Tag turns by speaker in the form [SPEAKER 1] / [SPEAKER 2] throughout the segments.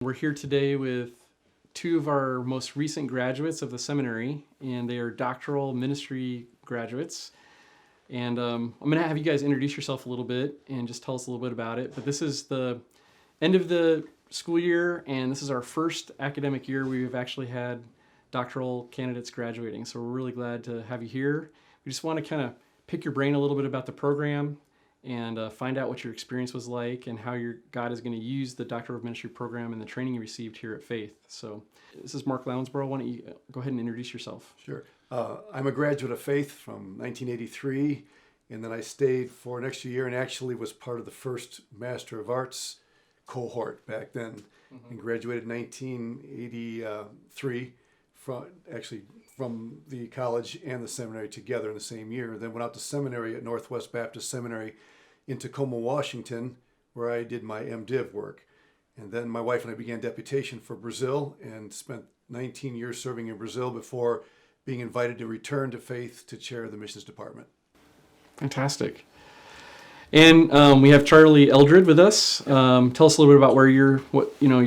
[SPEAKER 1] We're here today with two of our most recent graduates of the seminary, and they are doctoral ministry graduates. And I'm going to have you guys introduce yourself a little bit and just tell us a little bit about it. But this is the end of the school year, and this is our first academic year we've actually had doctoral candidates graduating. So we're really glad to have you here. We just want to kind of pick your brain a little bit about the program and find out what your experience was like and how your God is going to use the Doctor of Ministry program and the training you received here at Faith. So this is Mark Lounsborough. Why don't you go ahead and introduce yourself?
[SPEAKER 2] Sure. I'm a graduate of Faith from 1983, and then I stayed for an extra year and actually was part of the first Master of Arts cohort back then, and graduated in 1983 from the college and the seminary together in the same year. Then went out to seminary at Northwest Baptist Seminary in Tacoma, Washington, where I did my MDiv work. And then my wife and I began deputation for Brazil and spent 19 years serving in Brazil before being invited to return to Faith to chair the missions department.
[SPEAKER 1] Fantastic. And we have Charlie Eldred with us. Tell us a little bit about your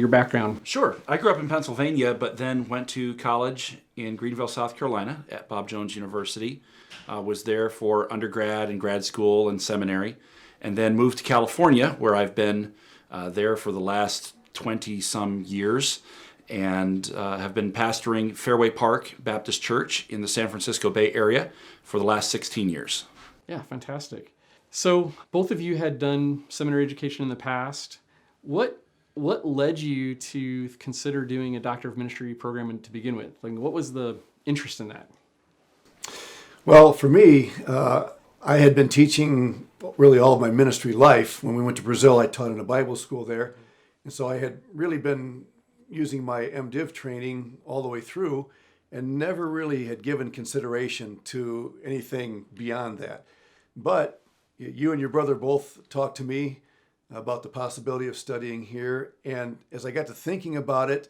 [SPEAKER 1] background.
[SPEAKER 3] Sure. I grew up in Pennsylvania, but then went to college in Greenville, South Carolina at Bob Jones University. Was there for undergrad and grad school and seminary, and then moved to California, where I've been there for the last 20-some years, and have been pastoring Fairway Park Baptist Church in the San Francisco Bay Area for the last 16 years.
[SPEAKER 1] Yeah, fantastic. So both of you had done seminary education in the past. What led you to consider doing a Doctor of Ministry program to begin with? Like, what was the interest in that?
[SPEAKER 2] Well, for me, I had been teaching really all of my ministry life. When we went to Brazil, I taught in a Bible school there. And so I had really been using my MDiv training all the way through and never really had given consideration to anything beyond that. But you and your brother both talked to me about the possibility of studying here. And as I got to thinking about it,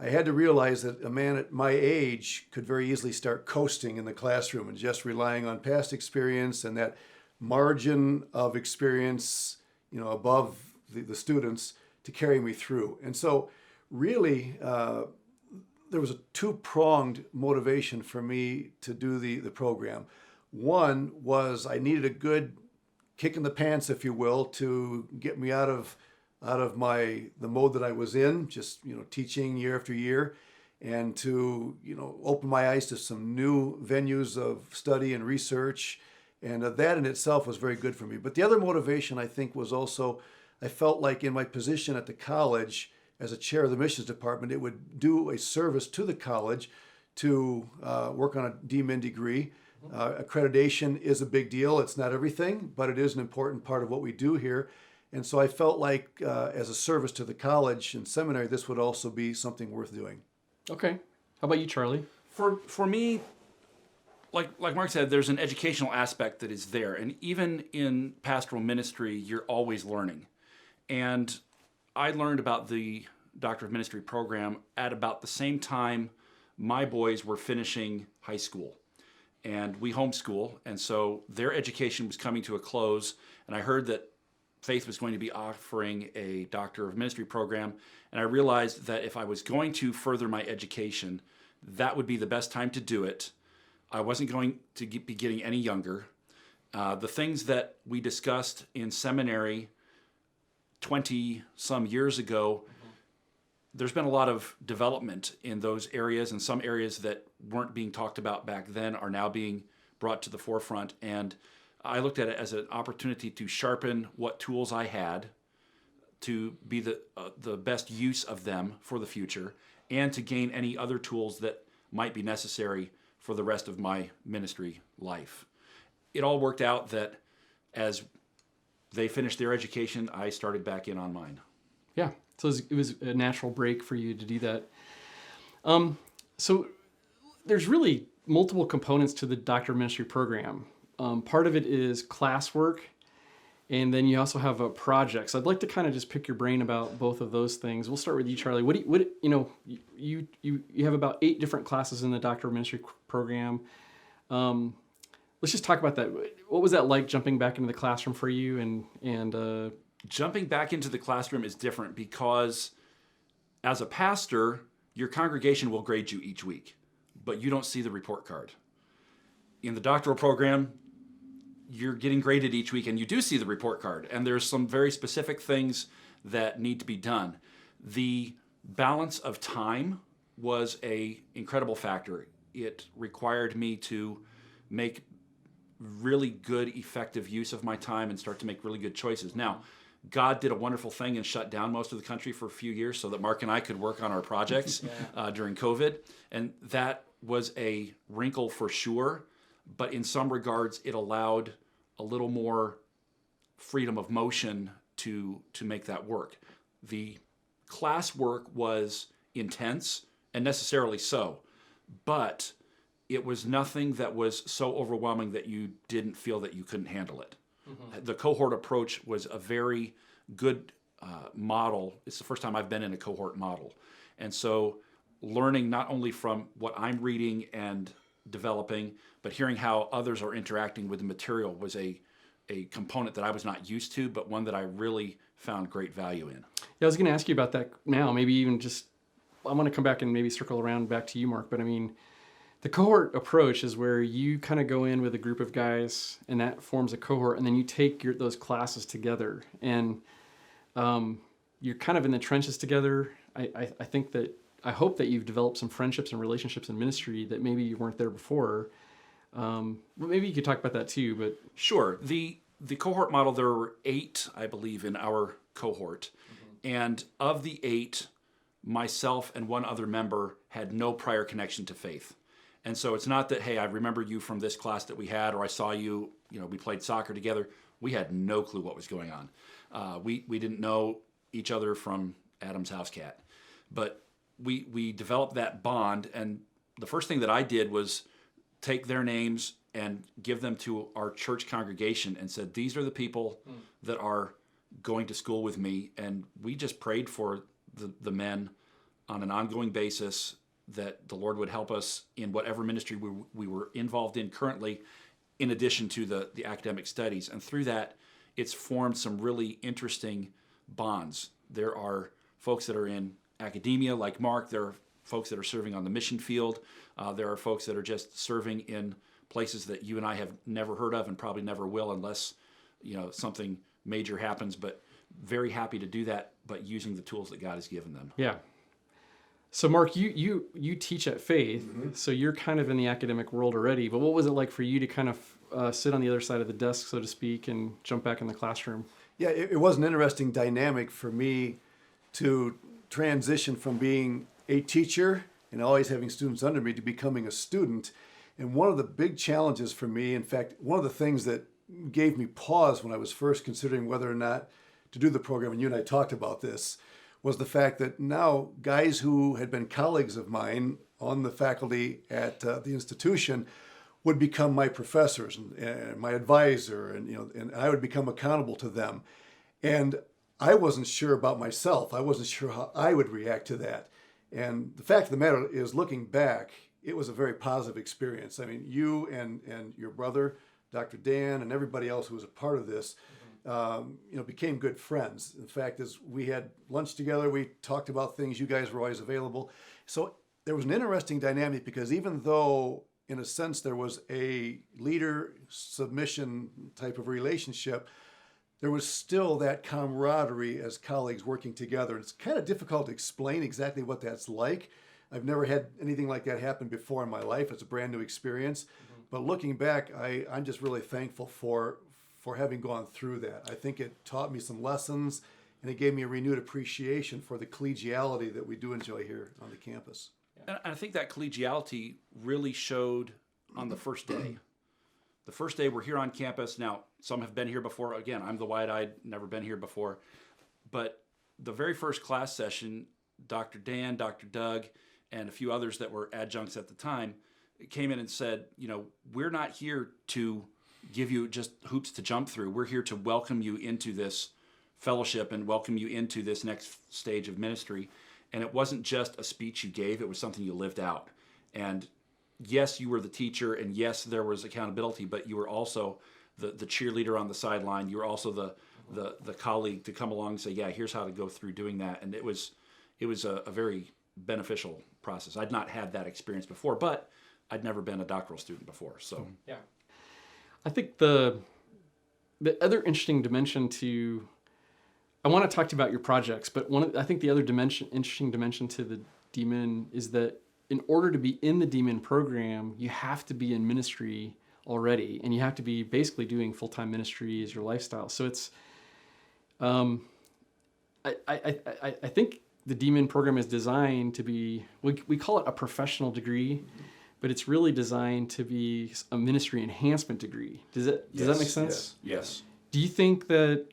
[SPEAKER 2] I had to realize that a man at my age could very easily start coasting in the classroom and just relying on past experience and that margin of experience, above the students to carry me through. And so really, there was a two-pronged motivation for me to do the program. One was I needed a good kick in the pants, if you will, to get me out of the mode that I was in, just teaching year after year, and to open my eyes to some new venues of study and research, and that in itself was very good for me. But the other motivation, I think, was also I felt like in my position at the college as a chair of the missions department, it would do a service to the college to work on a D.Min degree. Accreditation is a big deal. It's not everything, but it is an important part of what we do here. And so I felt like as a service to the college and seminary, this would also be something worth doing.
[SPEAKER 1] Okay. How about you, Charlie?
[SPEAKER 3] For me, like Mark said, there's an educational aspect that is there. And even in pastoral ministry, you're always learning. And I learned about the Doctor of Ministry program at about the same time my boys were finishing high school. And we homeschool, and so their education was coming to a close, and I heard that Faith was going to be offering a Doctor of Ministry program, and I realized that if I was going to further my education, that would be the best time to do it. I wasn't going to be getting any younger. The things that we discussed in seminary 20-some years ago, there's been a lot of development in those areas, and some areas that weren't being talked about back then are now being brought to the forefront. And I looked at it as an opportunity to sharpen what tools I had to be the best use of them for the future, and to gain any other tools that might be necessary for the rest of my ministry life. It all worked out that as they finished their education, I started back in on mine.
[SPEAKER 1] Yeah. So it was a natural break for you to do that. So there's really multiple components to the Doctor of Ministry program. Part of it is classwork, and then you also have a project. So I'd like to kind of just pick your brain about both of those things. We'll start with you, Charlie. You have about 8 different classes in the Doctor of Ministry program. Let's just talk about that. What was that like jumping back into the classroom for you? And
[SPEAKER 3] Jumping back into the classroom is different because As a pastor, your congregation will grade you each week, but you don't see the report card. In the doctoral program, you're getting graded each week and you do see the report card. And there's some very specific things that need to be done. The balance of time was a incredible factor. It required me to make really good, effective use of my time and start to make really good choices. Now, God did a wonderful thing and shut down most of the country for a few years so that Mark and I could work on our projects during COVID. And that was a wrinkle for sure. But in some regards, it allowed a little more freedom of motion to make that work. The classwork was intense, and necessarily so, but it was nothing that was so overwhelming that you didn't feel that you couldn't handle it. Mm-hmm. The cohort approach was a very good model. It's the first time I've been in a cohort model. And so learning not only from what I'm reading and developing, but hearing how others are interacting with the material was a component that I was not used to, but one that I really found great value in.
[SPEAKER 1] Yeah, I was going to ask you about that now. Maybe even just, I want to come back and maybe circle around back to you, Mark. But I mean, the cohort approach is where you kind of go in with a group of guys, and that forms a cohort, and then you take those classes together, and you're kind of in the trenches together. I hope that you've developed some friendships and relationships in ministry that maybe you weren't there before. Maybe you could talk about that too. But
[SPEAKER 3] sure. The cohort model, there were 8, I believe, in our cohort. Mm-hmm. And of the 8, myself and one other member had no prior connection to faith. And so it's not that, hey, I remember you from this class that we had, or I saw you, we played soccer together. We had no clue what was going on. We didn't know each other from Adam's house cat. But we developed that bond, and the first thing that I did was take their names and give them to our church congregation and said, these are the people that are going to school with me. And we just prayed for the men on an ongoing basis that the Lord would help us in whatever ministry we were involved in currently, in addition to the academic studies. And through that, it's formed some really interesting bonds. There are folks that are in academia like Mark. There are folks that are serving on the mission field. There are folks that are just serving in places that you and I have never heard of and probably never will unless something major happens. But very happy to do that, but using the tools that God has given them.
[SPEAKER 1] Yeah. So Mark, you teach at Faith, mm-hmm. So you're kind of in the academic world already. But what was it like for you to kind of sit on the other side of the desk, so to speak, and jump back in the classroom?
[SPEAKER 2] Yeah, it was an interesting dynamic for me to transition from being a teacher and always having students under me to becoming a student. And one of the big challenges for me, in fact, one of the things that gave me pause when I was first considering whether or not to do the program, and you and I talked about this, was the fact that now guys who had been colleagues of mine on the faculty at the institution would become my professors and my advisor, and I would become accountable to them. And I wasn't sure about myself. I wasn't sure how I would react to that. And the fact of the matter is, looking back, it was a very positive experience. I mean, you and your brother, Dr. Dan, and everybody else who was a part of this, became good friends. In fact, as we had lunch together, we talked about things. You guys were always available. So there was an interesting dynamic because even though, in a sense, there was a leader submission type of relationship, there was still that camaraderie as colleagues working together. It's kind of difficult to explain exactly what that's like. I've never had anything like that happen before in my life. It's a brand new experience. Mm-hmm. But looking back, I'm just really thankful for having gone through that. I think it taught me some lessons, and it gave me a renewed appreciation for the collegiality that we do enjoy here on the campus.
[SPEAKER 3] And I think that collegiality really showed on the first day. The first day we're here on campus. Now, some have been here before. Again, I'm the wide-eyed, never been here before. But the very first class session, Dr. Dan, Dr. Doug, and a few others that were adjuncts at the time came in and said, we're not here to give you just hoops to jump through. We're here to welcome you into this fellowship and welcome you into this next stage of ministry. And it wasn't just a speech you gave, it was something you lived out. And yes, you were the teacher, and yes, there was accountability, but you were also the cheerleader on the sideline. You were also the colleague to come along and say, yeah, here's how to go through doing that. And it was it was a very beneficial process. I'd not had that experience before, but I'd never been a doctoral student before. So
[SPEAKER 1] Yeah. I think the other interesting dimension to, I want to talk to you about your projects, but I think the other interesting dimension to the D.Min is that in order to be in the D.Min program, you have to be in ministry already, and you have to be basically doing full-time ministry as your lifestyle. So it's, I think the D.Min program is designed to be, we call it a professional degree, but it's really designed to be a ministry enhancement degree. Does that make sense?
[SPEAKER 3] yes.
[SPEAKER 1] Do you think that,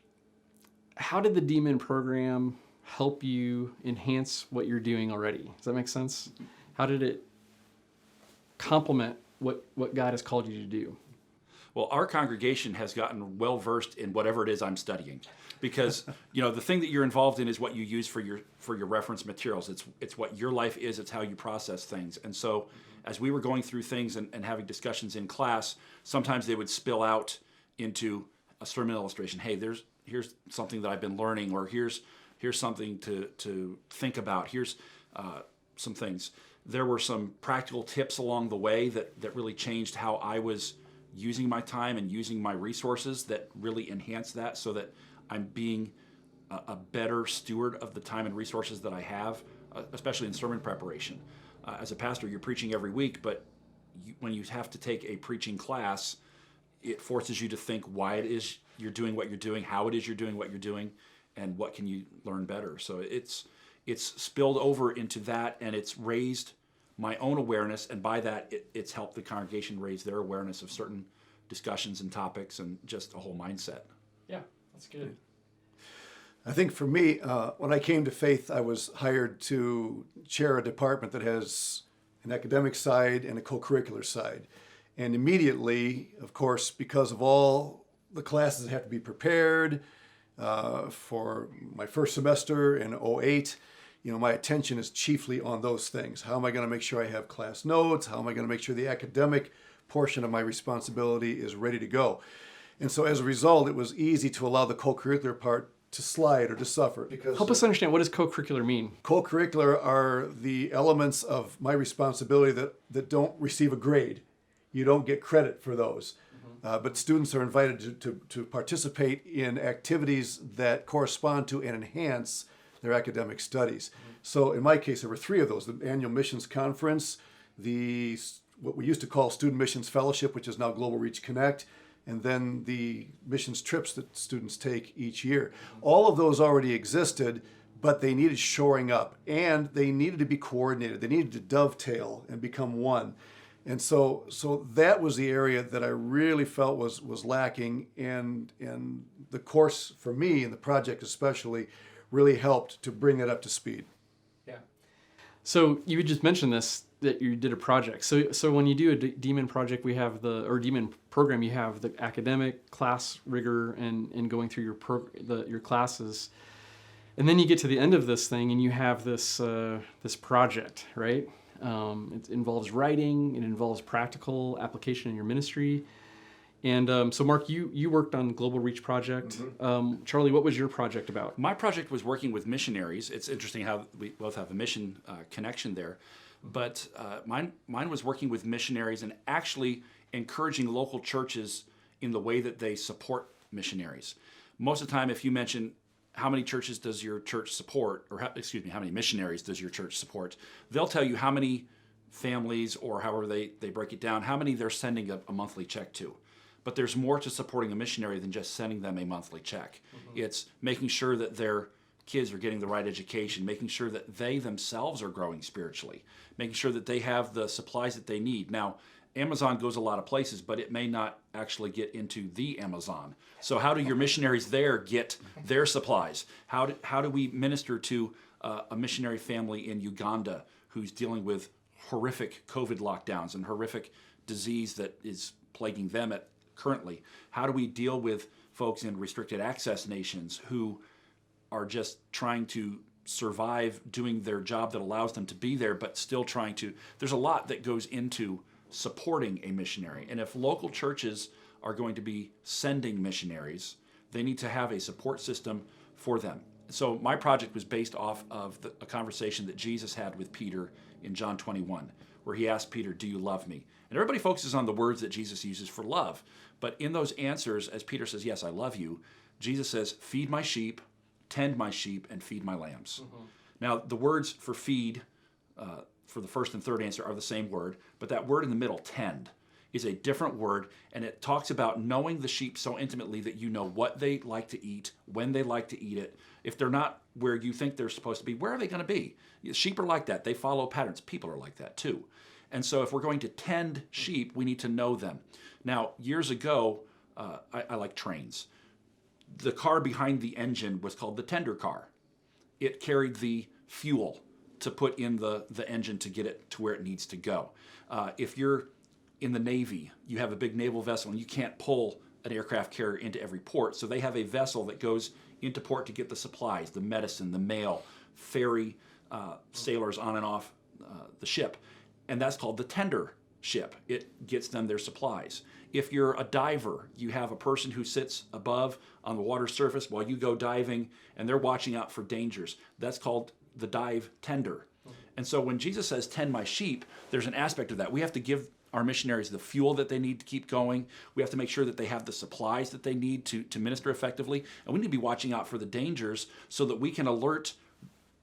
[SPEAKER 1] how did the D.Min program help you enhance what you're doing already? Does that make sense? How did it complement what God has called you to do?
[SPEAKER 3] Well, our congregation has gotten well versed in whatever it is I'm studying, because the thing that you're involved in is what you use for your reference materials. It's what your life is. It's how you process things. And so, as we were going through things and having discussions in class, sometimes they would spill out into a sermon illustration. Hey, here's something that I've been learning, or here's something to think about. Here's some things. There were some practical tips along the way that really changed how I was using my time and using my resources, that really enhanced that, so that I'm being a better steward of the time and resources that I have, especially in sermon preparation. As a pastor, you're preaching every week, but when you have to take a preaching class, it forces you to think why it is you're doing what you're doing, how it is you're doing what you're doing, and what can you learn better. So it's spilled over into that, and it's raised my own awareness, and by that, it's helped the congregation raise their awareness of certain discussions and topics and just a whole mindset.
[SPEAKER 1] Yeah, that's good.
[SPEAKER 2] I think for me, when I came to faith, I was hired to chair a department that has an academic side and a co-curricular side. And immediately, of course, because of all the classes that have to be prepared for my first semester in '08, my attention is chiefly on those things. How am I going to make sure I have class notes? How am I going to make sure the academic portion of my responsibility is ready to go? And so as a result, it was easy to allow the co-curricular part to slide or to suffer. Because
[SPEAKER 1] help us understand, what does co-curricular mean?
[SPEAKER 2] Co-curricular are the elements of my responsibility that don't receive a grade. You don't get credit for those. But students are invited to participate in activities that correspond to and enhance their academic studies. So in my case, there were 3 of those: the annual missions conference, what we used to call Student Missions Fellowship, which is now Global Reach Connect, and then the missions trips that students take each year. All of those already existed, but they needed shoring up, and they needed to be coordinated. They needed to dovetail and become one. And so that was the area that I really felt was lacking, and the course for me, and the project especially, really helped to bring that up to speed.
[SPEAKER 1] Yeah. So you just mentioned this, that you did a project. So when you do a D.Min project, D.Min program, you have the academic class rigor and going through your classes, and then you get to the end of this thing and you have this project, right? It involves writing, it involves practical application in your ministry. And so Mark, you worked on Global Reach Project. Charlie, what was your project about?
[SPEAKER 3] My project was working with missionaries. It's interesting how we both have a mission connection there. But mine was working with missionaries and actually encouraging local churches in the way that they support missionaries. Most of the time, if you mention how many churches does your church support, or how many missionaries does your church support, they'll tell you how many families, or however they break it down, how many they're sending a monthly check to. But there's more to supporting a missionary than just sending them a monthly check. It's making sure that their kids are getting the right education, making sure that they themselves are growing spiritually, making sure that they have the supplies that they need. Now, Amazon goes a lot of places, but it may not actually get into the Amazon. So how do your missionaries there get their supplies? How do we minister to a missionary family in Uganda who's dealing with horrific COVID lockdowns and horrific disease that is plaguing them currently? How do we deal with folks in restricted access nations who are just trying to survive doing their job that allows them to be there, but still trying to... There's a lot that goes into supporting a missionary. And if local churches are going to be sending missionaries, they need to have a support system for them. so my project was based off of a conversation that Jesus had with Peter in John 21, where he asked Peter, "Do you love me?" And everybody focuses on the words that Jesus uses for love. But in those answers, as Peter says, "Yes, I love you," Jesus says, "Feed my sheep, tend my sheep, and feed my lambs." Now, the words for feed, for the first and third answer are the same word, but that word in the middle, tend, is a different word, and it talks about knowing the sheep so intimately that you know what they like to eat, when they like to eat it. If they're not where you think they're supposed to be, where are they going to be? Sheep are like that. They follow patterns. People are like that too. And so if we're going to tend sheep, we need to know them. Now, years ago, I like trains. The car behind the engine was called the tender car. It carried the fuel to put in the engine to get it to where it needs to go. If you're in the Navy, you have a big naval vessel, and you can't pull an aircraft carrier into every port. So they have a vessel that goes into port to get the supplies, the medicine, the mail, ferry sailors on and off the ship. And that's called the tender ship. It gets them their supplies. If you're a diver, you have a person who sits above on the water surface while you go diving, and they're watching out for dangers. That's called the dive tender. And so when Jesus says, "Tend my sheep," there's an aspect of that. We have to give our missionaries the fuel that they need to keep going. We have to make sure that they have the supplies that they need to minister effectively. And we need to be watching out for the dangers so that we can alert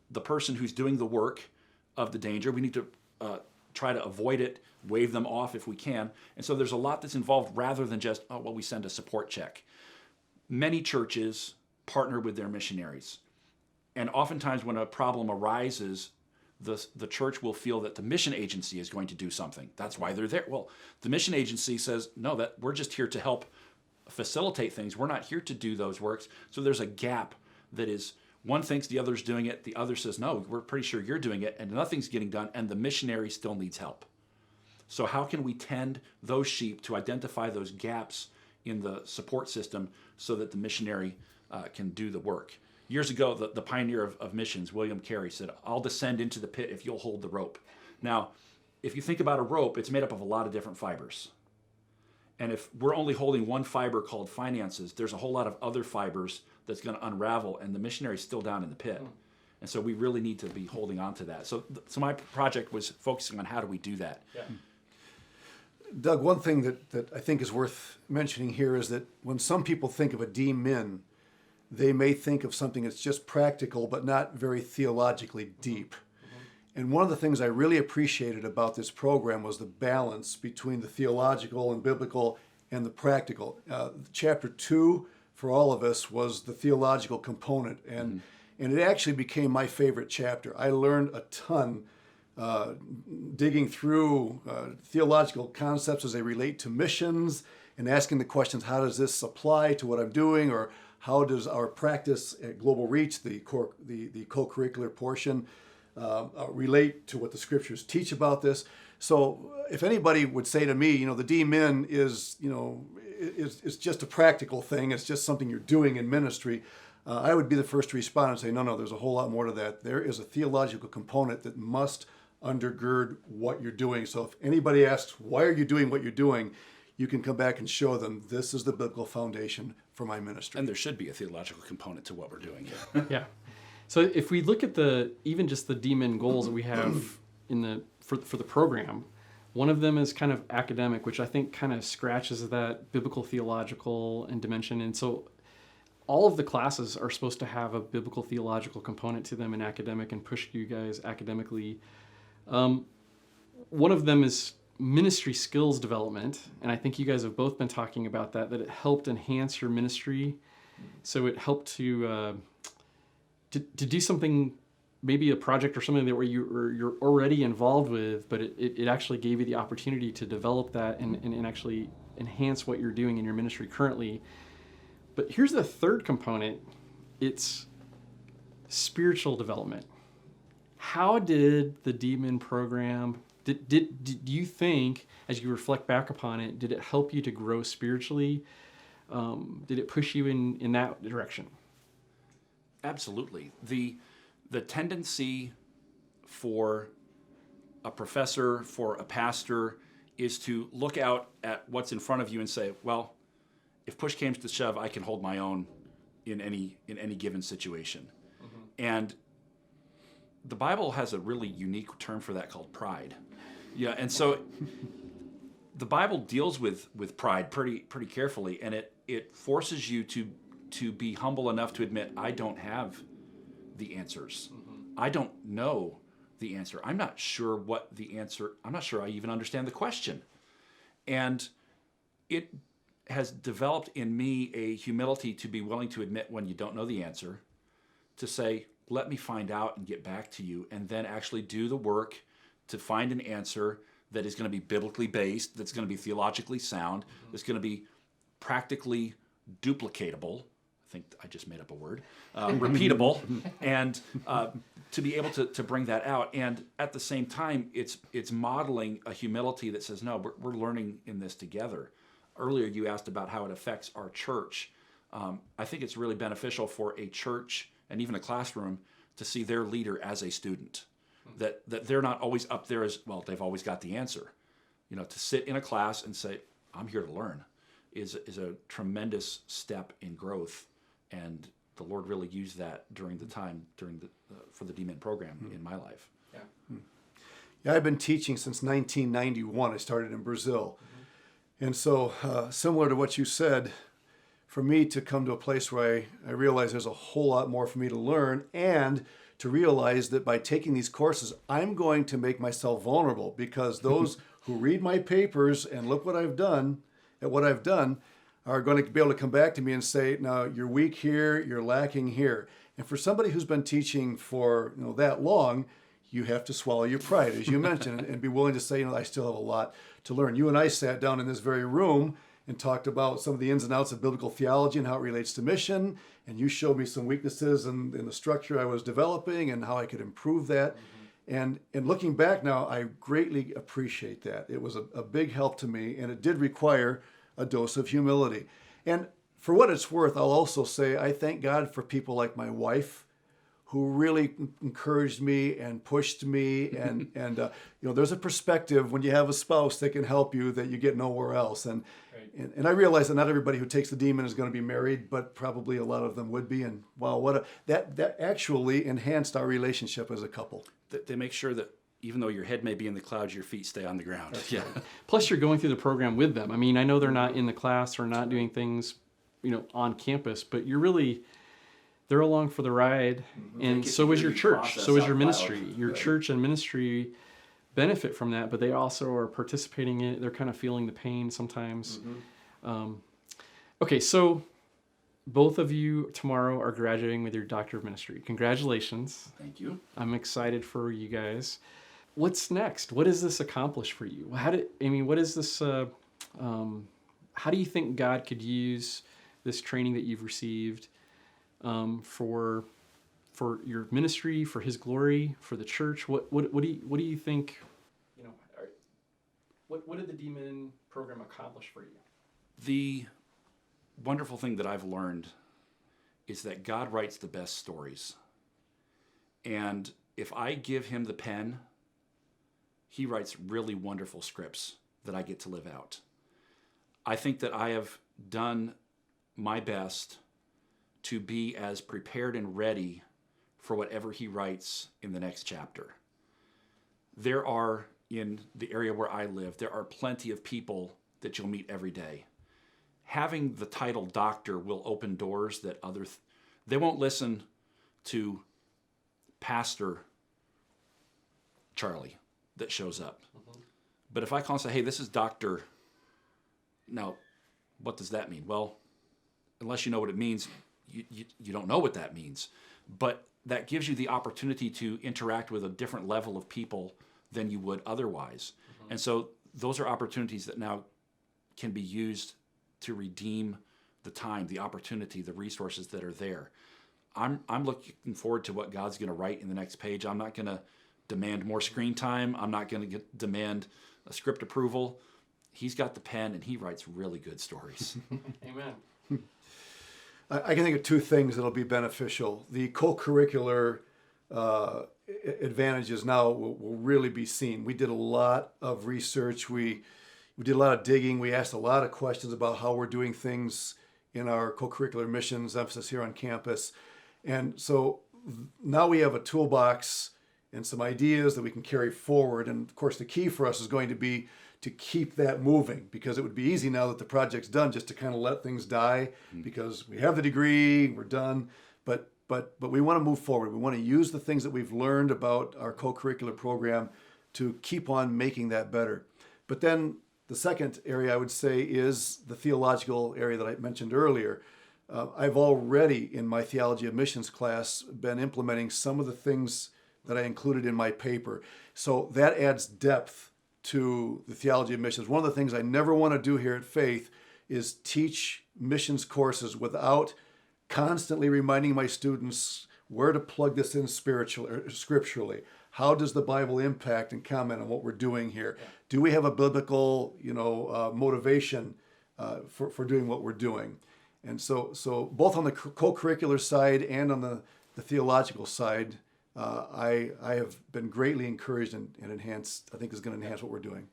[SPEAKER 3] the person who's doing the work of the danger. We need to try to avoid it, wave them off if we can. And so there's a lot that's involved rather than just, oh, well, we send a support check. Many churches partner with their missionaries. And oftentimes when a problem arises, the church will feel that the mission agency is going to do something. That's why they're there. Well, the mission agency says, no, that we're just here to help facilitate things. We're not here to do those works. So there's a gap that is, one thinks the other's doing it, the other says, no, we're pretty sure you're doing it, and nothing's getting done, and the missionary still needs help. So how can we tend those sheep to identify those gaps in the support system so that the missionary can do the work? Years ago, the pioneer of missions, William Carey, said, "I'll descend into the pit if you'll hold the rope." Now, if you think about a rope, it's made up of a lot of different fibers. And if we're only holding one fiber called finances, there's a whole lot of other fibers that's going to unravel, and the missionary's still down in the pit. And so we really need to be holding on to that. So my project was focusing on how do we do that.
[SPEAKER 1] Yeah.
[SPEAKER 2] Doug, one thing that I think is worth mentioning here is that when some people think of a D.Min, they may think of something that's just practical but not very theologically deep. And one of the things I really appreciated about this program was the balance between the theological and biblical and the practical. Chapter 2 for all of us was the theological component, and it actually became my favorite chapter. I learned a ton digging through theological concepts as they relate to missions and asking the questions, how does this apply to what I'm doing, or how does our practice at Global Reach, the co-curricular portion, relate to what the scriptures teach about this? So if anybody would say to me, the D.Min is just a practical thing, it's just something you're doing in ministry, I would be the first to respond and say, no, there's a whole lot more to that. There is a theological component that must undergird what you're doing. So if anybody asks, why are you doing what you're doing, you can come back and show them this is the biblical foundation for my ministry.
[SPEAKER 3] And there should be a theological component to what we're doing.
[SPEAKER 1] Yeah. So if we look at even just the D.Min goals that we have for the program, one of them is kind of academic, which I think kind of scratches that biblical theological and dimension. And so all of the classes are supposed to have a biblical theological component to them in academic and push you guys academically. One of them is ministry skills development, and I think you guys have both been talking about that it helped enhance your ministry. So it helped to do something, maybe a project or something that where you're already involved with, but it actually gave you the opportunity to develop that and actually enhance what you're doing in your ministry currently. But here's the third component. It's spiritual development. How did the D.Min program, did you think, as you reflect back upon it, did it help you to grow spiritually? Did it push you in that direction?
[SPEAKER 3] Absolutely. The tendency for a professor, for a pastor, is to look out at what's in front of you and say, well, if push came to shove, I can hold my own in any given situation. And the Bible has a really unique term for that called pride. Yeah, and so the Bible deals with pride pretty carefully, and it forces you to be humble enough to admit, I don't have the answers. I don't know the answer. I'm not sure I'm not sure I even understand the question. And it has developed in me a humility to be willing to admit when you don't know the answer, to say, let me find out and get back to you, and then actually do the work to find an answer that is going to be biblically based, that's going to be theologically sound, that's going to be practically duplicatable. I think I just made up a word, repeatable, and to be able to bring that out. And at the same time, it's modeling a humility that says, no, we're learning in this together. Earlier, you asked about how it affects our church. I think it's really beneficial for a church and even a classroom to see their leader as a student, that they're not always up there as, well, they've always got the answer. To sit in a class and say, I'm here to learn, is a tremendous step in growth. And the Lord really used that during the time for the D.Min program in my life.
[SPEAKER 2] Yeah, I've been teaching since 1991. I started in Brazil. And so similar to what you said, for me to come to a place where I realize there's a whole lot more for me to learn, and to realize that by taking these courses, I'm going to make myself vulnerable, because those who read my papers and look what I've done, are going to be able to come back to me and say, no, you're weak here, you're lacking here. And for somebody who's been teaching for that long, you have to swallow your pride, as you mentioned, and be willing to say, I still have a lot to learn. You and I sat down in this very room and talked about some of the ins and outs of biblical theology and how it relates to mission. And you showed me some weaknesses in the structure I was developing and how I could improve that. And looking back now, I greatly appreciate that. It was a big help to me, and it did require a dose of humility. And for what it's worth, I'll also say I thank God for people like my wife, who really encouraged me and pushed me. And there's a perspective when you have a spouse that can help you that you get nowhere else. And I realize that not everybody who takes the D.Min is going to be married, but probably a lot of them would be. And wow, that actually enhanced our relationship as a couple.
[SPEAKER 3] They make sure that even though your head may be in the clouds, your feet stay on the ground.
[SPEAKER 1] Yeah. Plus, you're going through the program with them. I mean, I know they're not in the class or not doing things, on campus, but they're along for the ride. And so is your church. So is your ministry. Your church and ministry benefit from that, but they also are participating in it. They're kind of feeling the pain sometimes. Okay, so both of you tomorrow are graduating with your Doctor of Ministry. Congratulations.
[SPEAKER 3] Thank you.
[SPEAKER 1] I'm excited for you guys. What's next? What does this accomplish for you? What is this, how do you think God could use this training that you've received for your ministry, for His glory, for the church? What do you think? What did the D.Min program accomplish for you?
[SPEAKER 3] The wonderful thing that I've learned is that God writes the best stories, and if I give Him the pen, He writes really wonderful scripts that I get to live out. I think that I have done my best to be as prepared and ready for whatever He writes in the next chapter. There are, in the area where I live, there are plenty of people that you'll meet every day. Having the title doctor will open doors that they won't listen to Pastor Charlie that shows up. But if I call and say, hey, this is Doctor, now, what does that mean? Well, unless you know what it means, you don't know what that means. But that gives you the opportunity to interact with a different level of people than you would otherwise. And so those are opportunities that now can be used to redeem the time, the opportunity, the resources that are there. I'm looking forward to what God's going to write in the next page. I'm not going to demand more screen time. I'm not going to demand a script approval. He's got the pen, and He writes really good stories.
[SPEAKER 1] Amen.
[SPEAKER 2] I can think of two things that'll be beneficial. The co-curricular advantages now will really be seen. We did a lot of research. We did a lot of digging. We asked a lot of questions about how we're doing things in our co-curricular missions, emphasis here on campus. And so now we have a toolbox and some ideas that we can carry forward. And of course, the key for us is going to be to keep that moving, because it would be easy now that the project's done just to kind of let things die because we have the degree, we're done. But we want to move forward. We want to use the things that we've learned about our co-curricular program to keep on making that better. But then the second area I would say is the theological area that I mentioned earlier. I've already, in my theology of missions class, been implementing some of the things that I included in my paper. So that adds depth to the theology of missions. One of the things I never want to do here at Faith is teach missions courses without constantly reminding my students where to plug this in scripturally. How does the Bible impact and comment on what we're doing here? Yeah. Do we have a biblical, motivation for doing what we're doing? And so both on the co-curricular side and on the theological side, I have been greatly encouraged and enhanced. I think is going to enhance what we're doing.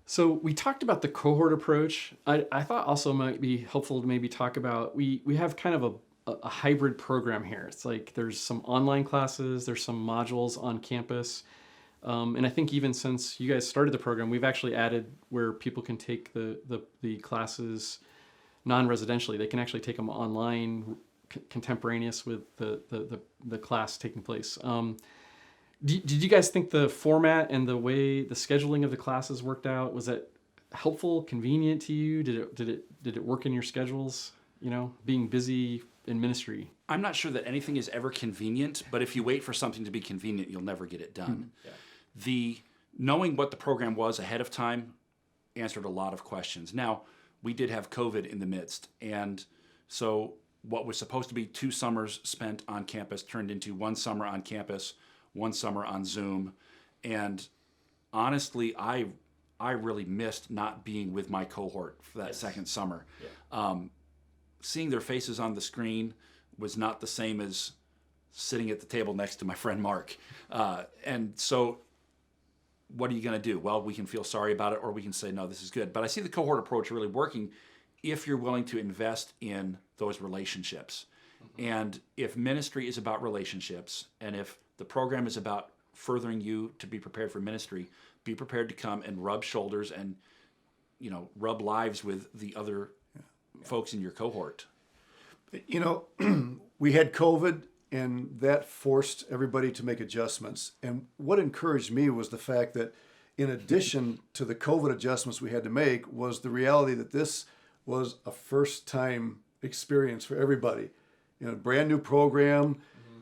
[SPEAKER 1] So we talked about the cohort approach. I thought also might be helpful to maybe talk about, we have kind of a hybrid program here. It's like there's some online classes, there's some modules on campus. And I think even since you guys started the program, we've actually added where people can take the classes non-residentially. They can actually take them online, contemporaneous with the class taking place. Did you guys think the format and the way the scheduling of the classes worked out, was that helpful, convenient to you? Did it work in your schedules, being busy in ministry?
[SPEAKER 3] I'm not sure that anything is ever convenient, but if you wait for something to be convenient, you'll never get it done. Yeah. The knowing what the program was ahead of time answered a lot of questions. Now, we did have COVID in the midst, and so what was supposed to be 2 summers spent on campus turned into 1 summer on campus, 1 summer on Zoom. And honestly, I really missed not being with my cohort for that second summer. Yeah. Seeing their faces on the screen was not the same as sitting at the table next to my friend Mark. And so what are you going to do? Well, we can feel sorry about it, or we can say, no, this is good. But I see the cohort approach really working if you're willing to invest in those relationships. Mm-hmm. And if ministry is about relationships, and if the program is about furthering you to be prepared for ministry, be prepared to come and rub shoulders and, rub lives with the other folks in your cohort.
[SPEAKER 2] We had COVID, and that forced everybody to make adjustments. And what encouraged me was the fact that in addition to the COVID adjustments we had to make was the reality that this was a first-time experience for everybody. Brand new program.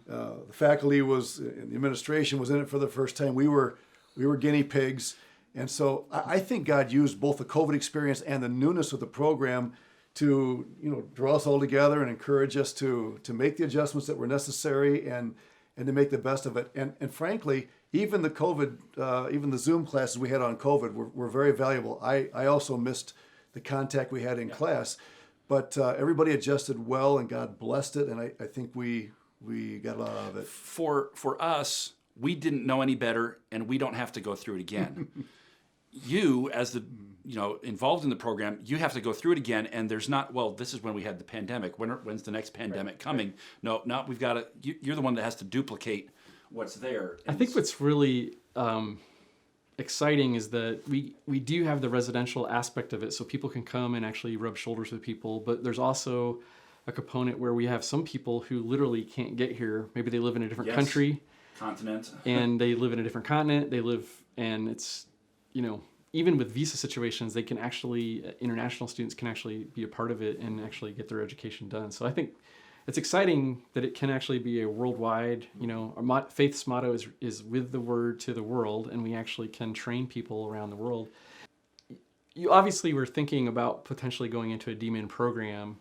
[SPEAKER 2] The faculty and the administration was in it for the first time. We were guinea pigs. And so I think God used both the COVID experience and the newness of the program to, draw us all together and encourage us to make the adjustments that were necessary and to make the best of it. And frankly, even the COVID, even the Zoom classes we had on COVID were very valuable. I also missed the contact we had in class, but everybody adjusted well, and God blessed it. And I think we got a lot out of it.
[SPEAKER 3] For us, we didn't know any better, and we don't have to go through it again. You, as the involved in the program, you have to go through it again, and there's not, well, this is when we had the pandemic. When's the next pandemic coming? Right. No, we've got to. You're the one that has to duplicate what's there.
[SPEAKER 1] I think what's really exciting is that we do have the residential aspect of it, so people can come and actually rub shoulders with people. But there's also a component where we have some people who literally can't get here. Maybe they live in a different country,
[SPEAKER 3] continent,
[SPEAKER 1] and they live in a different continent. And it's, even with visa situations, they can actually, international students can actually be a part of it and actually get their education done. So I think it's exciting that it can actually be a worldwide, our Faith's motto is with the word to the world, and we actually can train people around the world. You obviously were thinking about potentially going into a D.Min program.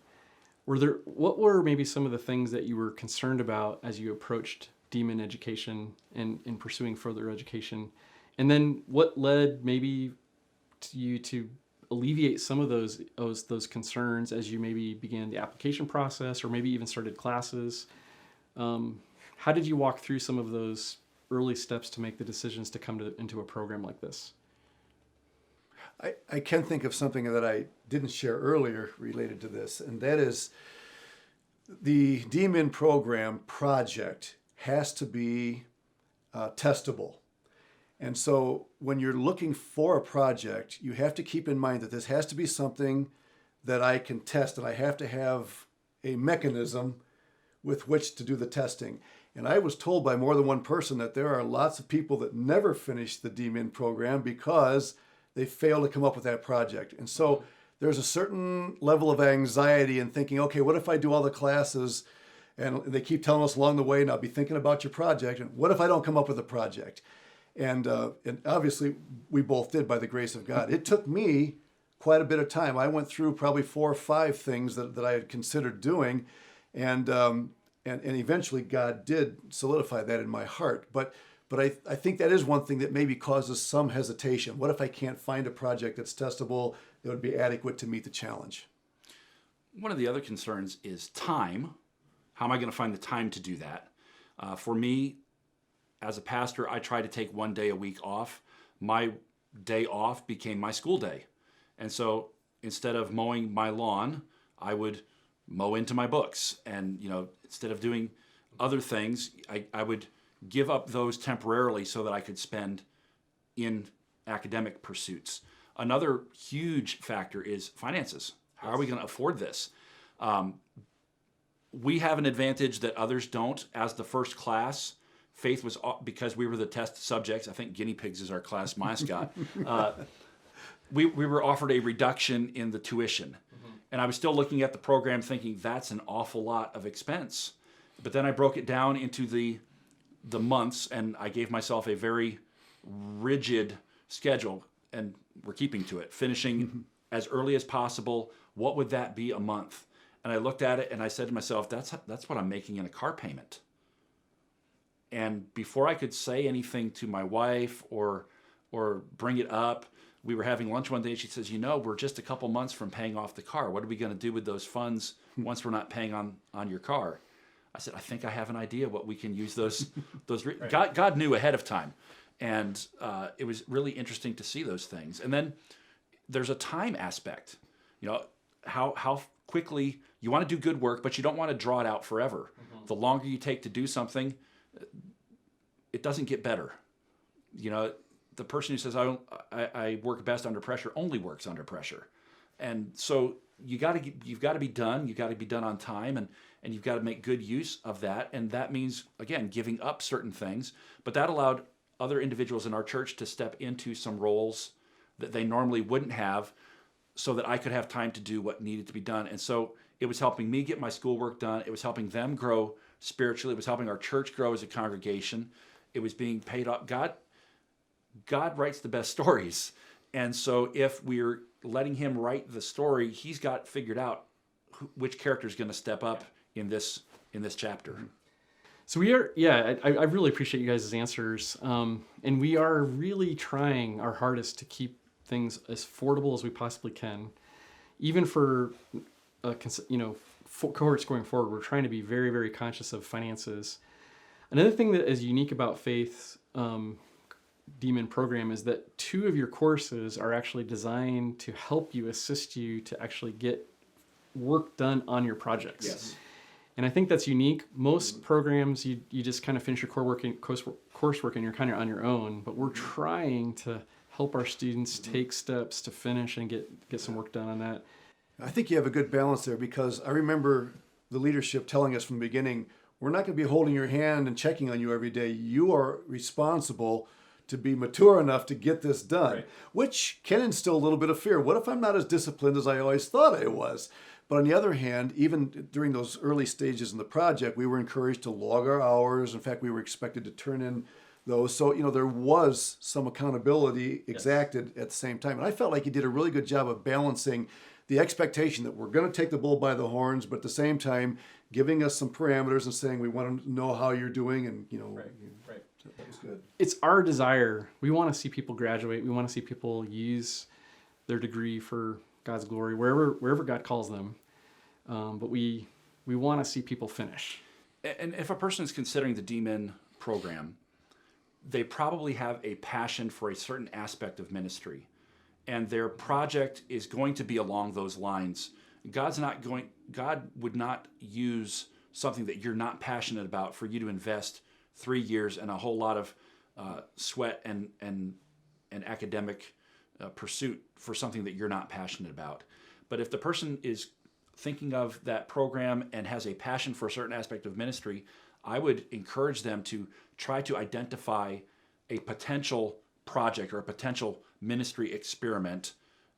[SPEAKER 1] What were maybe some of the things that you were concerned about as you approached D.Min education and in pursuing further education? And then what led maybe to you to alleviate some of those concerns as you maybe began the application process or maybe even started classes? How did you walk through some of those early steps to make the decisions to come into a program like this?
[SPEAKER 2] I can think of something that I didn't share earlier related to this, and that is the D.Min program project has to be testable. And so when you're looking for a project, you have to keep in mind that this has to be something that I can test, and I have to have a mechanism with which to do the testing. And I was told by more than one person that there are lots of people that never finish the D.Min program because they fail to come up with that project. And so there's a certain level of anxiety in thinking, okay, what if I do all the classes and they keep telling us along the way, now be thinking about your project, and what if I don't come up with a project? And obviously we both did by the grace of God. It took me quite a bit of time. I went through probably 4 or 5 things that I had considered doing, and eventually God did solidify that in my heart. But I think that is one thing that maybe causes some hesitation. What if I can't find a project that's testable that would be adequate to meet the challenge?
[SPEAKER 3] One of the other concerns is time. How am I going to find the time to do that? For me, as a pastor, I try to take 1 day a week off. My day off became my school day. And so instead of mowing my lawn, I would mow into my books. And, instead of doing other things, I would give up those temporarily so that I could spend in academic pursuits. Another huge factor is finances. How are we going to afford this? We have an advantage that others don't. As the first class, Faith was, because we were the test subjects, I think guinea pigs is our class mascot, we were offered a reduction in the tuition. Mm-hmm. And I was still looking at the program thinking that's an awful lot of expense. But then I broke it down into the months, and I gave myself a very rigid schedule, and we're keeping to it, finishing as early as possible. What would that be a month? And I looked at it and I said to myself, that's what I'm making in a car payment. And before I could say anything to my wife or bring it up, we were having lunch one day and she says, we're just a couple months from paying off the car. What are we going to do with those funds once we're not paying on your car? I said, I think I have an idea what we can use those. Right. God knew ahead of time. And it was really interesting to see those things. And then there's a time aspect. How quickly you want to do good work, but you don't want to draw it out forever. Mm-hmm. The longer you take to do something, it doesn't get better. The person who says I work best under pressure only works under pressure. And so you've got to be done. You've got to be done on time, and you've got to make good use of that. And that means, again, giving up certain things. But that allowed other individuals in our church to step into some roles that they normally wouldn't have, so that I could have time to do what needed to be done. And so it was helping me get my schoolwork done. It was helping them grow spiritually. It was helping our church grow as a congregation. It was being paid off. God writes the best stories. And so if we're letting him write the story, he's got figured out which character is going to step up in this chapter.
[SPEAKER 1] So we are, I really appreciate you guys' answers. And we are really trying our hardest to keep things as affordable as we possibly can. Even for, cohorts going forward, we're trying to be very, very conscious of finances. Another thing that is unique about Faith's D.Min program is that 2 of your courses are actually designed to help you, assist you to actually get work done on your projects.
[SPEAKER 3] Yes.
[SPEAKER 1] And I think that's unique. Most programs, you just kind of finish your coursework and you're kind of on your own. But we're trying to help our students take steps to finish and get some work done on that.
[SPEAKER 2] I think you have a good balance there, because I remember the leadership telling us from the beginning, we're not going to be holding your hand and checking on you every day. You are responsible to be mature enough to get this done, right, which can instill a little bit of fear. What if I'm not as disciplined as I always thought I was? But on the other hand, even during those early stages in the project, we were encouraged to log our hours. In fact, we were expected to turn in those. So, there was some accountability exacted at the same time. And I felt like you did a really good job of balancing the expectation that we're going to take the bull by the horns, but at the same time, giving us some parameters and saying we want to know how you're doing. And,
[SPEAKER 1] Right.
[SPEAKER 2] So that was good.
[SPEAKER 1] It's our desire. We want to see people graduate. We want to see people use their degree for God's glory, wherever God calls them. But we want to see people finish.
[SPEAKER 3] And if a person is considering the D.Min program, they probably have a passion for a certain aspect of ministry. And their project is going to be along those lines. God would not use something that you're not passionate about for you to invest 3 years and a whole lot of sweat and academic pursuit for something that you're not passionate about. But if the person is thinking of that program and has a passion for a certain aspect of ministry, I would encourage them to try to identify a potential project or a potential ministry experiment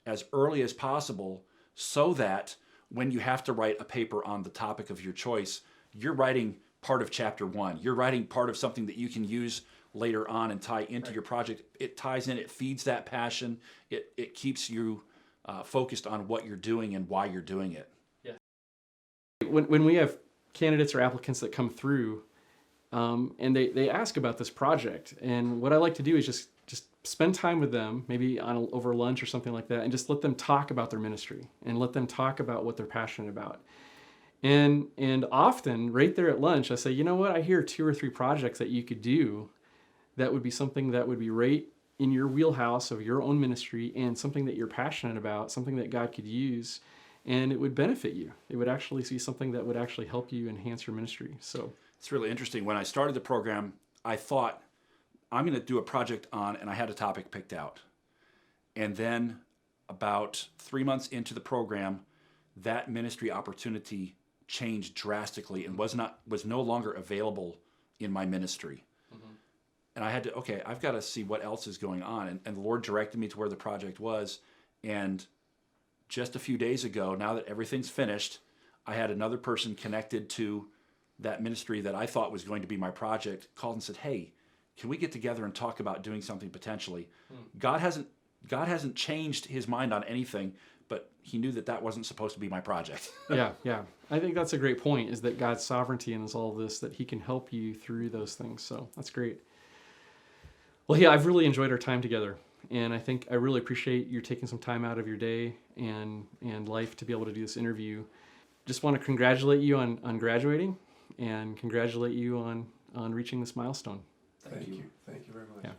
[SPEAKER 3] as early as possible, so that when you have to write a paper on the topic of your choice, you're writing part of chapter 1. You're writing part of something that you can use later on and tie into your project. It ties in, it feeds that passion, it keeps you focused on what you're doing and why you're doing it.
[SPEAKER 1] Yeah. When we have candidates or applicants that come through, and they ask about this project, and what I like to do is just spend time with them, maybe over lunch or something like that, and just let them talk about their ministry and let them talk about what they're passionate about. And often right there at lunch, I say, you know what, I hear 2 or 3 projects that you could do that would be something that would be right in your wheelhouse of your own ministry and something that you're passionate about, something that God could use, and it would benefit you. It would actually see something that would actually help you enhance your ministry. So
[SPEAKER 3] it's really interesting. When I started the program, I thought, I'm going to do a project on, and I had a topic picked out. And then about 3 months into the program, that ministry opportunity changed drastically and was no longer available in my ministry. Mm-hmm. And I had to, I've got to see what else is going on. And the Lord directed me to where the project was. And just a few days ago, now that everything's finished, I had another person connected to that ministry that I thought was going to be my project called and said, hey, can we get together and talk about doing something potentially? God hasn't changed his mind on anything, but he knew that wasn't supposed to be my project.
[SPEAKER 1] Yeah. I think that's a great point, is that God's sovereignty in all of this, that he can help you through those things. So that's great. Well, yeah, I've really enjoyed our time together. And I really appreciate you taking some time out of your day and life to be able to do this interview. Just want to congratulate you on graduating and congratulate you on reaching this milestone.
[SPEAKER 2] Thank you. Thank you very much.
[SPEAKER 1] Yeah.